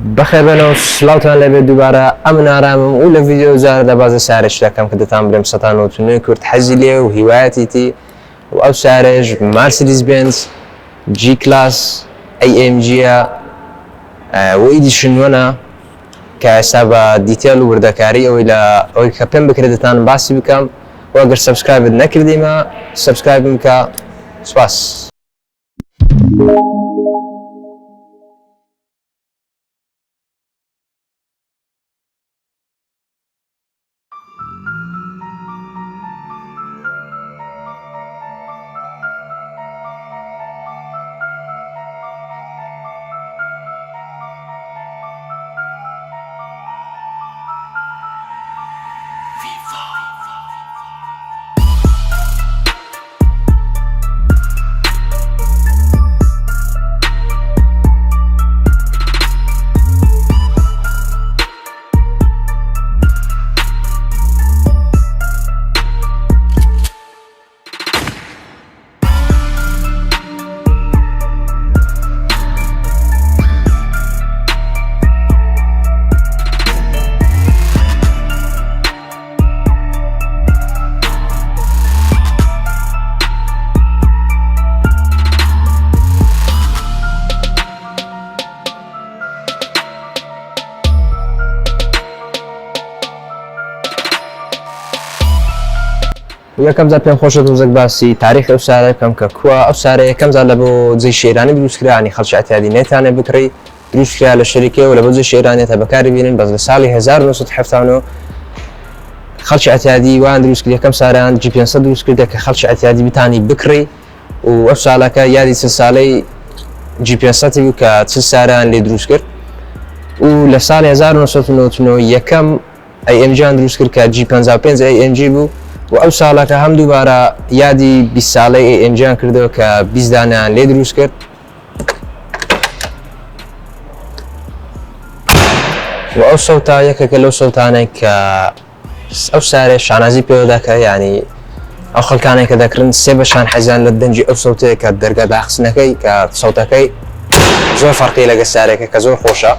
بخير بنا وسلاوتان لبي دوباره امن آرام ولا فيديو زار لباز سارج لكم كده تامرم ستانو تنكرت حزليه وهواياتي او سارج مرسيدس بنز جي كلاس اي ام جي وإيديشن وانا كحساب ديتيل وردكاري او الى او كابن بكريدتان باسي بكم واقدر سبسكرايب نكردي ما سبسكرايب مكا سباس یکم زد پیم خوشت موزیک باسی تاریخ اوساره کم کوا اوساره کم زد لبو زی شیرانی دروس کرد یعنی خالص اعتیادی نتانه بکری دروس کرد للشركه ولا بو زی شیرانی تبکاری بینن بس لسالی 1970 خالص اعتیادی وان دروس کرد یکم ساران جی پی ان دروس کرد که خالص اعتیادی بتانی بکری و اوساله که یادی سالی جی پی ان تیو که ساران لی دروس کرد و لسالی 1990 یکم ای ام جی دروس کرد که جی 55 ای ام جی بو و او سالا که هم دوباره یادی 20 ساله ای ام جی کرده که 20 دانه لی دروس کرد و او صوتا یک کلو صوتانه که او ساره شانازی پیدا که یعنی او خلکانه که ذکرن سه شان حزان للدنجي او صوته که درجه داخسنکی که صوتکی زور فرقی لگه ساره که زور خوشه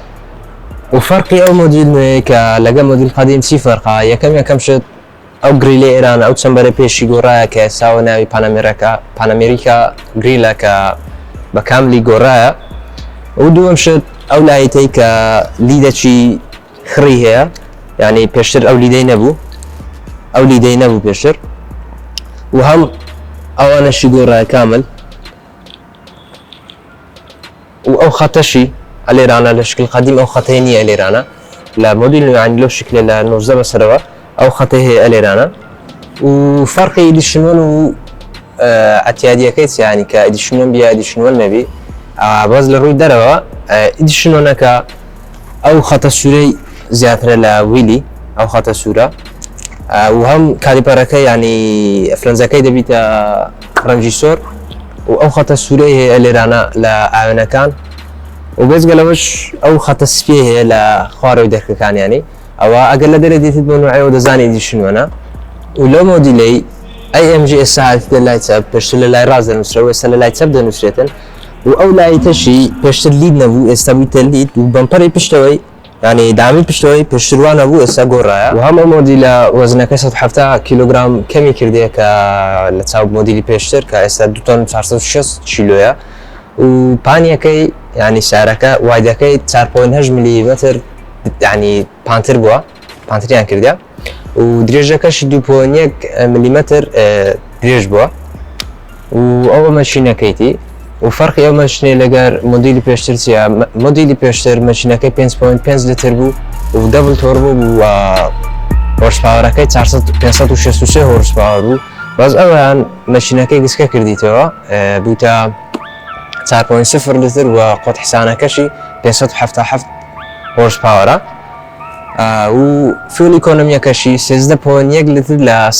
و فرقی او مدل که لگه مدل قدیم سی فرقه یکم شد او گریلی ایران او تسمبر پیشی گورای که ساو ناوی پانامریکا گریلا که بکاملی گورای و دوم شد او لایتی که لیده چی خریه یعنی پیشتر او لیده نبو پیشتر و هم اوانشی گورای کامل و او خطشی الیرانا لشکل قدیم او خطینی الیرانا لا موديل يعني لو شكل لا نوزه بسروا او خطيه الیرانا و فرق ادیشنال و اعتیادیه کیس يعني كادیشنال بیا ادیشنال نبی باز لروی دروا ادیشنال که او خط سوری زیاتر لویلی او خط سوره و هم کالیپرکه يعني فرنزاكي دبیت رنجیسور و او خط سوری الیرانا لاعانکان و بس قالوش او خط سفيه لخوارو درك كان يعني او اقل درجه تبنوعي ودزاني دي شنو انا ولو موديلي اي ام جي اس ساعه لايت اب بشتل لاي راز المسرو وسل لايت اب دنسرتن او لاي تشي بشتل ليد نبو استبيت ليد وبمبري بشتوي يعني دعمي بشتوي بشتروان ابو اس غورايا وهم موديل وزنك 107 كيلوغرام كمي كردي ك لتصاوب موديلي بشتر ك اس 2 طن 406 كيلويا وبانيكي يعني سعرك وايدكي 4.8 ملم يعني بانتر بوا بانتر يعني كرديا ودريجكش 2.1 ملم دريج بوا و ماشينه كيتي وفرق يوم ماشينه لغار موديل بيشتر موديل بيشتر ماشينه كي 5.5 لتر بو ودبل توربو و هورس باور كي 563 هورس باور بو باز اوان ماشينه كي قسكه كرديتوا بوتا 4.0 لتر وقوة حسانه كشي 577 هورس باور و فيول ايكونوميا كشي 16.1 لتر ل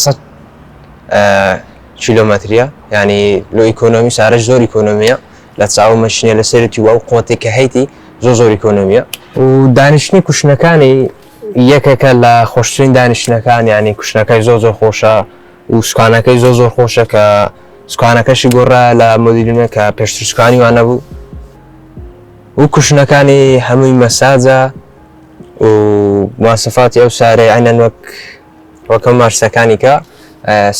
100 كيلومتريا يعني لو ايكونومي سعرش زور ايكونوميا لا تساوي ماشينه لسيرتي و قوتي كهيتي زور ايكونوميا و دانشني كشنكاني يكك لا خوشترين دانشنكان يعني كشنكاي زور خوشه و سكانكاي زور خوشه ك سكانكاش گورا لا مديرنا ك پشتسكاني وانا بو و کوشنەکانی هەمووی مەساجە و مواصفاتی ئەو سارەی عینەن وەکە مارسەکانی کە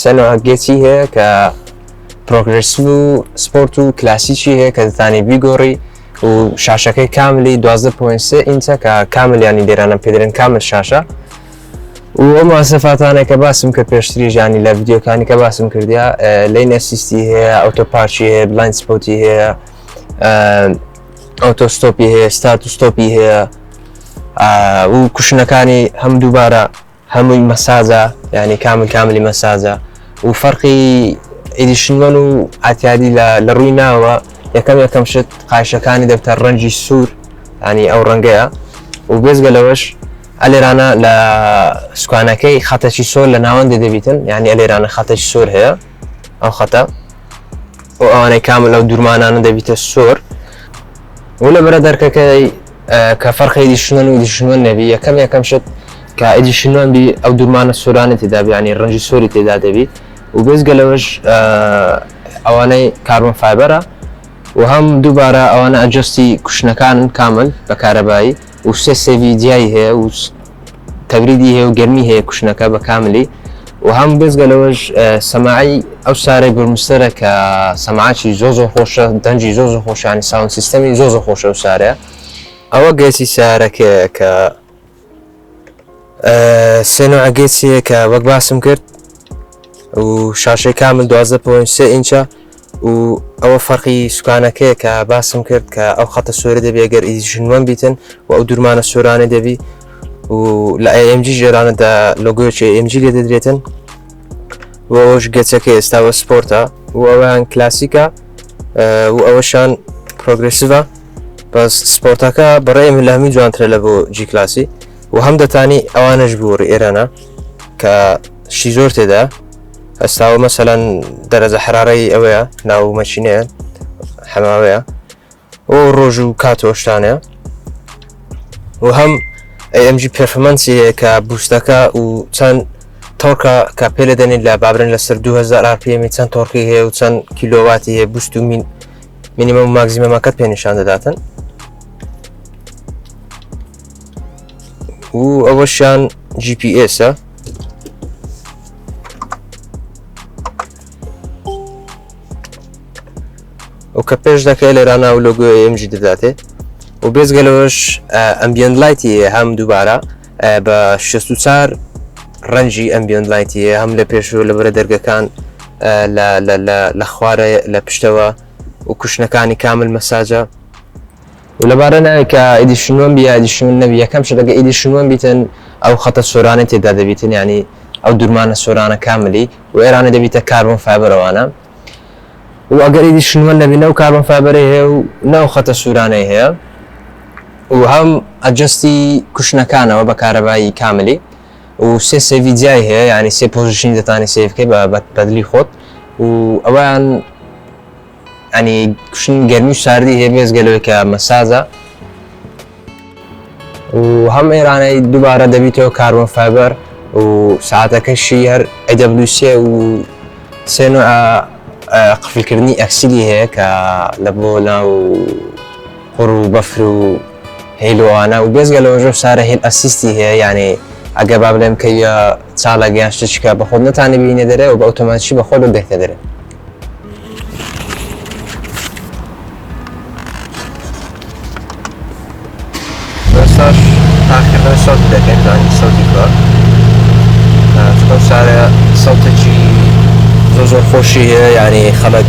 سەنەوە گێچی هەیە کە پرۆگرسیڤ و سپۆرت و کلاسیکی هەیە کە دەتانی بیگۆڕی و شاشەکەی کاملی 12.3 ئینچە کە کاملیانی لێرانە پێدرێن کامل شاشە و ئەو مواصفاتانە کە باسم کرد پێشتری ژانی لە ڤیدیۆکانی کە باسم کردیا لین ئەسیستی هەیە ئۆتۆپارچی هەیە بلاین سپۆتی هەیە ئۆتۆستۆپی هەیە ستاتوستۆپی هەیە و کوشنەکانی هەم دووبارە هەمووی مەساجە یعنی کاملی مەساجە و فەرقی ئیدیشنوان و ئاتیادی لە ڕووی ناوە یەکەم شت قایشەکانی دەبتە ڕەنجی سوور ینی ئەو ڕەنگەیە و بێزگە لەوەش ئەلێرانە لە سوکانەکەی خەتەکی سۆر لە ناوەندی دەبیتن یعنی ئەلێرانە خەتەکی سۆر هەیە ئەو خەتە و ئەوانەی کامل ئەو دوورمانانە دەبیتە سۆر و لە بەرە دەرکەکەی کە فەرقی ئیدیشنوان و ئیدیشنوان نەبی یەکەم شت کە ئیدیشنوان بی ئەو دوورمانە سۆرانە تێدا ینی ڕەنجی سۆری تێدا دەبیت و بێزگە لەوەش ئەوانەی کاربن فایبەرە و هەم دووبارە ئەوانە ئەجستی کوشنەکانن کامل بە کارەبایی و سێ سێڤیدیایی هەیە و تەبریدی هەیە و گەرمی هەیە کوشنەکە بە کاملی و هەم بێزگە لەوەش سەماعی ئەو سارەی برمسترە کە سەماعی زۆ خۆشە دەنجی زۆ خۆشانی ساوند سیستەمی زۆ خۆشە و سارەیە ئەوە گەیسی سارەکەیە کە سێنۆ ئەگەیچیە کە وەک باسم کرد و شاشەی کامل 12.3 ئینچە و ئەوە فەرقی سوکانەکەیە کە باسم کرد کە ئەو خەتە سۆرە دەبێ گەر ئیدیشنوان بیتن و ئەو دوورمانە سۆرانە دەبی و لە AMG ژێرانەدا لۆگۆیەکی AMG لێ دەدرێتن و ئەوەش گەچەکە ئێستاوە سپۆرتە و ئەویان کلاسیکە و ئەوەشان پرۆگرسیڤە بەس سپۆرتەکە بەڕێم لە هەمی جوانترە لە بۆ جی کلاسی و هەم دەتانی ئەوانەش بووڕی ئێرانە کە شی زۆر تێدا ئەستاوە مەسەلەن دەرەجە حرارەی ئەوەیە ناو مەچینەیە حەماوەیە و ڕۆژ و کاتۆشتانەیە و هەم AMG پێرفۆمانسی هەیە کە بوستەکە و چەند تۆرکە کە پێ دەنێت لە بابرن لەسەر 2000 RPM چەند تۆرقی هەیە و چەند کیلۆواتی هەیە بوست و مینیمەم و ماگزیمەمەکەت پێ نیشان دەداتن و ئەوەشیان GPS-ە و کە پێش دەکە لێرانە و لۆگۆی AMG دەداتێ و بێزگە لەوەش ئەمبیەنت لایتی هەم دووبارە بە 64 ڕەنجی ئەمبیەنت لایتی هەم لە پێش و لەبەرە دەرگەکان لە خوارە لە پشتەوە و کوشنەکانی کامل مەساجە و لەبارە ناوی کە ئیدیشنوان بی ئیدیشنوان نەبی یەکەم شت ئەگە ئیدیشنوان بیتن ئەو خەتە سۆرانە تێدا دەبیتن ینی ئەو دوورمانە سۆرانە کاملی و ئێرانە دەبیتە کاربن فایبەرەوانە و ئەگەر ئیدیشنوان نەبی نەو کاربن فایبەرەی هەیە و ناو خەتە سوورانەی هەیە و هەم ئەجستی کوشنەکانەوە بە کارەبایی کاملی و سێ سێڤیدیای هەیە ینی سێ پۆزیشنی دەتانی سێڤکەی بە بەدلی خۆت و ئەویان ینی کوشن گەرمی و ساردی هەیە بێزگە لەوەی کە مەساجە و هەم ئێرانەی دووبارە دەبیتەوە کاربن فایبەر و ساعتەکەشی هەر AWC و سێ نوع قفلکردنی ئەکسیلی هەیە کە لە بۆ ناو قوڕ و بەفر و هەیلۆوانە و بێزگە لەوەژە سارە هێل ئەسیستی هەیە یعنی ئەگە با بڵێم کە چاڵە گەیانشتچکە بە خۆت نەتانی بینێ دەرێ و بە ئۆتۆماتیکی بە خۆت دەکە دەرێت بەساش تاقیقا سەوتی دەکەین زانی سەوتی کار چکە سارە سەوتێکی زۆر خۆشی هەیە یعنی خەڵک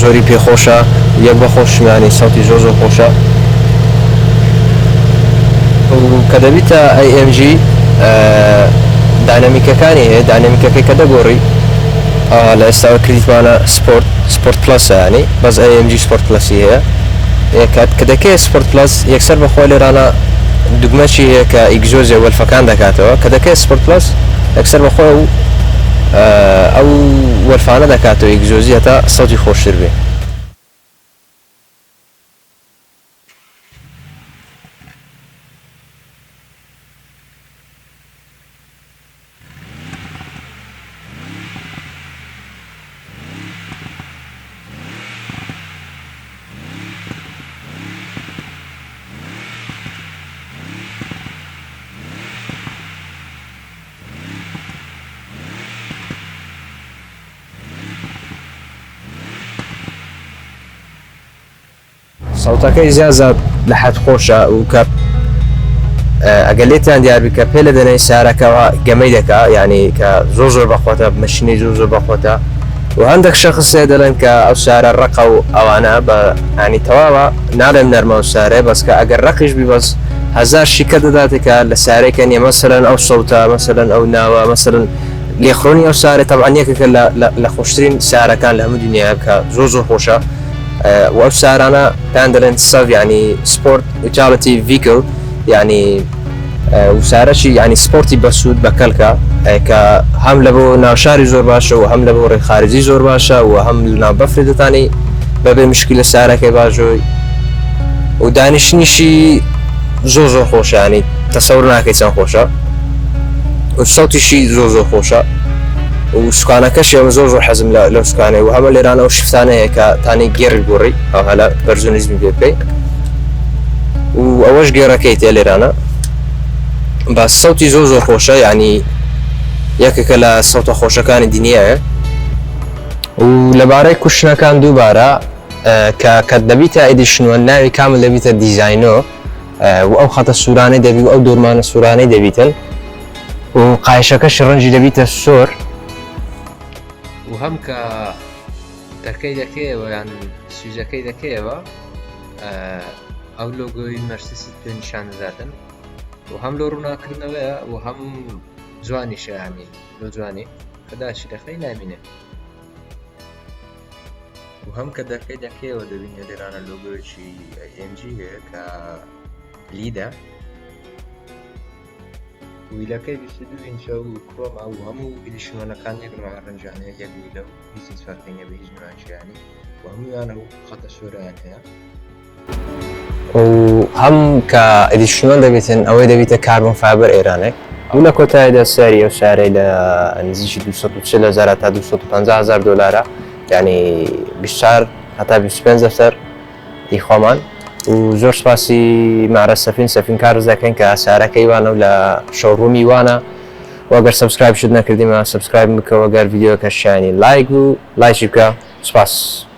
زۆری پێخۆشە یەک بە خۆشمیانی سەوتی زۆر خۆشە کە دەبیتە AMG داینامیکەکانی هەیە داینامیکەکەی کە دەگۆڕی لە ئێستاوە کریتمانە سپۆرت پلەسە ینی بەس AMG سپۆرت پلەسی هەیە کە دەکەی سپۆرت پلەس یەکسەر بەخۆی لێرانە دوگمەچی هەیە کە ئیگزۆزیە وەلفەکان دەکاتەوە کە دەکەی سپۆرت پلەس یەکسەر بەخۆی ئەو وەلفانە دەکاتەوە ئیگزۆزی هەتا سەوتی خۆشتر بێ سەوتەکەی زیاد لە حەد خۆشە و کە ئەگەلێتیان دیاربی کە پێ لە دەنەی سارەکەەوە گەمەی دەکا یعنی کە زۆر بەخۆتە مەشینەی زۆر بەخۆتە و هەندێک شەخصێ دەڵێن کە ئەو سارە ڕقە و ئەوانە بە ینی تەواوە ناڵێم نەرمە و سارێ بەسکە ئەگەر ڕقیش بی بەس هزار شیکە دەداتێکە لە سارێکە نیە مەسەرەن ئەو سەوتە مەسەرەن ئەو ناوە مەسەرن لێخڕۆنی ئەو سارێت تەبعانیەکەکە لە خۆشترین سارەکان لە هەموو دنیا کە زۆر خۆشە و ئەو سارانە پێیان دەڵێن سەڤ ینی سپۆرت یوتیلیتی ڤیکل ینی وسارەشی ینی سپۆرتی بەسوود بە کەلکە کە هەم لە بۆ ناوشاری زۆر باشە و هەم لە بۆ ڕێی خارجی زۆر باشە و هەم ناو بەفری دەتانی بەبێ مشکی لە سارەکەی باشۆی و دانیشتنیشی زۆر خۆشە ینی تەسەور ناکەی چەند خۆشە و سەوتیشی زۆر خۆشە و سوکانەکەش زۆر حەزم لەو سوکانەی و هەمە لێرانە و شفتانەیە کە تانی گێڕی گۆڕی ئەو هەلا بەرزۆنیزمی پێ بکەیت و ئەوەش گێڕەکەی تێ لێرانە بە سەوتی زۆر خۆشە ینی یەکێکە لە سەوتە خۆشەکانی دنیاە و لەبارەی کوشتنەکان دووبارە کە دەبیتە ئیدیشنوە ناوی کامل دەبیتە دیزاینۆ و ئەو خەتە سوورانەی دەبی و ئەو دۆرمانە سوورانەی دەبیتن و قایشەکەش ڕەنجی دەبیتە سۆر و هەم کە دەرکەی دەکەیەوە یان سویزەکەی دەکەیەوە ئەو لۆگۆی مەرسیدس پێ نیشان دەداتن و هەم لۆ ڕووناکردنەوەیە و هەم جوانیشە هەمی لۆ جوانی کەداچی دەخەی نامینێ و هەم کە دەرکەی دەکەیەوە دەبینێ لێرانە لۆگۆیەکی AMG هەیە کە لیدە ویلەکەی 22 ئینچە و کڕۆمە و هەموو ئیدیشنەکان یەکڕۆ ڕەنجانەیە یەک ویلە و هیچ فەرقی نیە بە هیچ نوێنچیانی و هەموویانە و خەتە سۆرەیان هەیە و هەم کە ئیدیشنەل دەبێتن ئەوەی دەبیتە کاربن فایبەر ئێرانێک ئەو لە کۆتاییدا سەری ئەو شارەی لە نزیکی 240,000 تا 250,000 دلارە ینی 24 هەتا 25 دەفتەر دیخۆمان و زۆر سپاسی مارە سەفین کار دەکەین کە سارەکەی وانە و لە شەوڕوومی وانە وەگەر سبسکرایب شت نەکردیمە سبسکرایب بکەوە گەر ڤیدیۆکە شیانی لایک و لایکی بکە سپاس.